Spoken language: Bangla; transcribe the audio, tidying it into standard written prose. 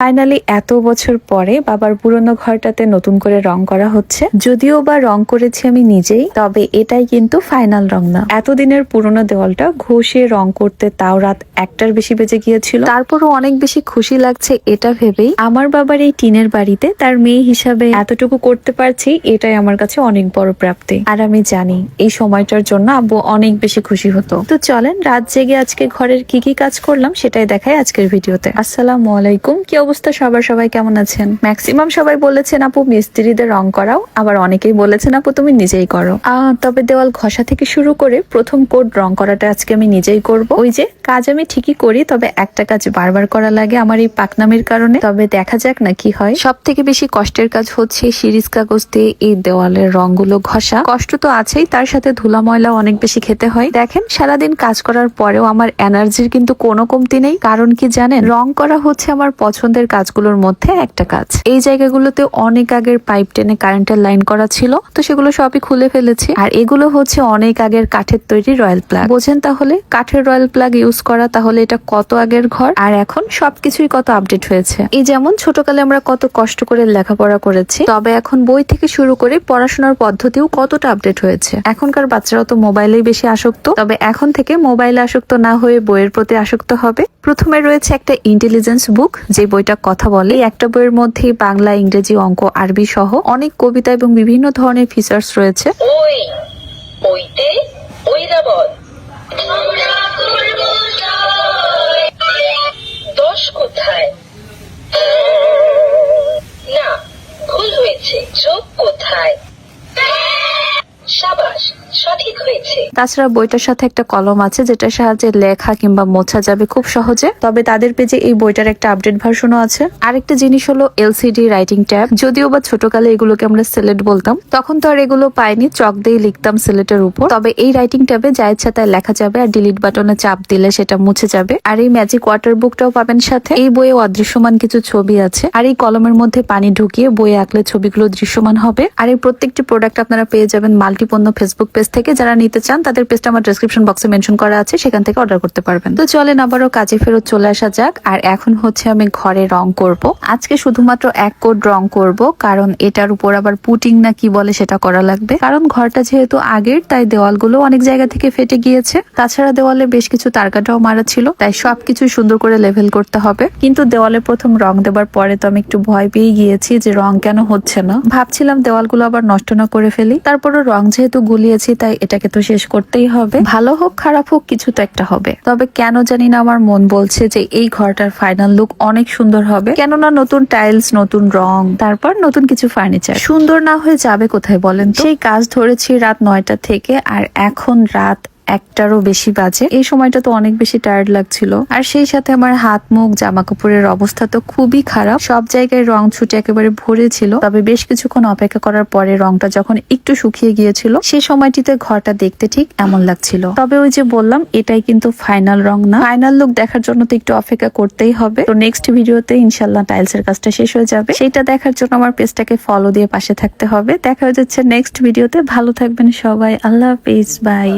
ফাইনালি এত বছর পরে বাবার পুরনো ঘরটাতে নতুন করে রং করা হচ্ছে। যদিও বা রং করেছি আমি নিজেই, তবে এটাই কিন্তু ফাইনাল রং না। এতদিনের পুরনো দেওয়ালটা ঘষে রং করতে তাও রাত 1টার বেশি বেজে গিয়েছিল। তারপরও অনেক বেশি খুশি লাগছে এটা ভেবেই আমার বাবার এই টিনের বাড়িতে তার মেয়ে হিসাবে এতটুকু করতে পারছি, এটাই আমার কাছে অনেক বড় প্রাপ্তি। আর আমি জানি এই সময়টার জন্য আব্বু অনেক বেশি খুশি হতো। তো চলেন রাত জেগে আজকে ঘরের কি কি কাজ করলাম সেটাই দেখাই আজকের ভিডিওতে। আসসালামু আলাইকুম, কি অবস্থা সবাই কেমন আছেন? ম্যাক্সিমাম সবাই বলেছেন আপু মিস্ত্রিদের রং করাও, আবার অনেকেই বলেছেন আপু তুমি নিজেই করো। তবে দেওয়াল ঘষা থেকে শুরু করে প্রথম কোট রং করাটা আজকে আমি নিজেই করব। ওই যে কাজ আমি ঠিকই করি, তবে একটা কাজ বারবার করা লাগে আমার এই পাকনামির কারণে। তবে দেখা যাক না কি হয়। সব থেকে বেশি কষ্টের কাজ হচ্ছে সিরিজ কাগজ দিয়ে এই দেওয়ালের রংগুলো ঘষা। কষ্ট তো আছেই, তার সাথে ধুলা ময়লা অনেক বেশি খেতে হয়। দেখেন সারাদিন কাজ করার পরেও আমার এনার্জির কিন্তু কোনো কমতি নেই। কারণ কি জানেন, রং করা হচ্ছে আমার পছন্দের কাজগুলোর মধ্যে একটা কাজ। এই জায়গাগুলোতে অনেক আগের পাইপ টেনে কারেন্টের লাইন করা ছিল, তো সেগুলো সবই খুলে ফেলেছি। আর এগুলো হচ্ছে অনেক আগের কাঠের তৈরি রয়্যাল প্লাগ। বোঝেন তাহলে কাঠের রয়্যাল প্লাগ ইউজ করা, তাহলে এটা কত আগের ঘর। আর এখন সবকিছুই কত আপডেট হয়েছে। এই যেমন ছোটকালে আমরা কত কষ্ট করে লেখাপড়া করেছি, তবে এখন বই থেকে শুরু করে পড়াশোনার পদ্ধতিও কতটা আপডেট হয়েছে। এখনকার বাচ্চারাও তো মোবাইলেই বেশি আসক্ত, তবে এখন থেকে মোবাইলে আসক্ত না হয়ে বইয়ের প্রতি আসক্ত হবে। প্রথমে রয়েছে একটা ইন্টেলিজেন্স বুক, যে বইটা কথা বলে। একটা বইয়ের মধ্যে বাংলা, ইংরেজি, অঙ্ক, আরবি সহ অনেক কবিতা এবং বিভিন্ন ধরনের ফিচার্স রয়েছে। ওই ওইতে ঐরাবত 10 কোথায়? না, ভুল হয়েছে। যোগ কোথায়? শাবাশ, সঠিক হয়েছে। তাছাড়া বইটার সাথে একটা কলম আছে, যেটার সাহায্যে লেখা কিংবা মোছা যাবে খুব সহজে। তবে তাদের পেজে এই বইটার একটা আপডেট ভার্সনও আছে। আরেকটা জিনিস হলো এলসিডি রাইটিং ট্যাব। যদিও বা ছোটকালে এগুলোকে আমরা সিলেট বলতাম, তখন তো আর এগুলো পাইনি, চক দিয়ে লিখতাম সিলেটের উপর। তবে এই রাইটিং ট্যাবে যা ইচ্ছা তাই লেখা যাবে, আর ডিলিট বাটনে চাপ দিলে সেটা মুছে যাবে। আর এই ম্যাজিক ওয়াটার বুকটাও পাবেন সাথে। এই বইয়ে অদৃশ্যমান কিছু ছবি আছে, আর এই কলমের মধ্যে পানি ঢুকিয়ে বইয়ে আঁকলে ছবিগুলো দৃশ্যমান হবে। আর এই প্রত্যেকটি প্রোডাক্ট আপনারা পেয়ে যাবেন মাল্টিপণ্য ফেসবুক পেজ থেকে। যারা নিতে চান তাদের পেজটা আমার ডেসক্রিপশন বক্সে মেনশন করা আছে, সেখান থেকে অর্ডার করতে পারবেন। তো চলেন আবারও কাজে ফেরত চলে আসা যাক। আর এখন হচ্ছে আমি ঘরে রং করব। আজকে শুধুমাত্র এক কোট রং করব, কারণ এটার উপর আবার পুটিং না কি বলে সেটা করা লাগবে। কারণ ঘরটা যেহেতু আগের, তাই দেওয়ালগুলো অনেক জায়গা থেকে ফেটে গিয়েছে। তাছাড়া দেওয়ালে বেশ কিছু তারকাটাও মারা ছিল, তাই সবকিছু সুন্দর করে লেভেল করতে হবে। কিন্তু দেওয়ালে প্রথম রং দেবার পরে তো আমি একটু ভয় পেয়ে গিয়েছি যে রং কেন হচ্ছে না। ভাবছিলাম দেওয়ালগুলো আবার নষ্ট না করে ফেলি। তারপরও রং যেহেতু গুলিয়েছি, তাই এটাকে তো শেষ করতেই হবে। ভালো হোক খারাপ হোক, কিছু তো একটা হবে। তবে কেন জানি না আমার মন বলছে যে এই ঘরটার ফাইনাল লুক অনেক সুন্দর হবে। কেননা নতুন টাইলস, নতুন রং, তারপর নতুন কিছু ফার্নিচার। সুন্দর না হয়ে যাবে কোথায় বলেন তো? সেই কাজ ধরেছি রাত 9টা থেকে, আর এখন রাত 1টারও বেশি বাজে। এই সময়টা তো অনেক বেশি টায়ার্ড লাগছিল। আর সেই সাথে আমার হাত, মুখ, জামা কাপড়ের অবস্থা তো খুবই খারাপ। সব জায়গায় রং ছুটে একেবারে ভরে ছিল। তবে বেশ কিছুক্ষণ অপেক্ষা করার পরে রংটা যখন একটু শুকিয়ে গিয়েছিল, সেই সময়টিতে ঘরটা দেখতে ঠিক এমন লাগছিল। তবে ওই যে বললাম, এটাই কিন্তু ফাইনাল রং না। ফাইনাল লুক দেখার জন্য তো একটু অপেক্ষা করতেই হবে। তো নেক্সট ভিডিওতে ইনশাল্লাহ টাইলস এর কাজটা শেষ হয়ে যাবে। সেটা দেখার জন্য আমার পেজটাকে ফলো দিয়ে পাশে থাকতে হবে। দেখা হয়ে যাচ্ছে নেক্সট ভিডিওতে। ভালো থাকবেন সবাই, আল্লাহ হাফেজ, বাই।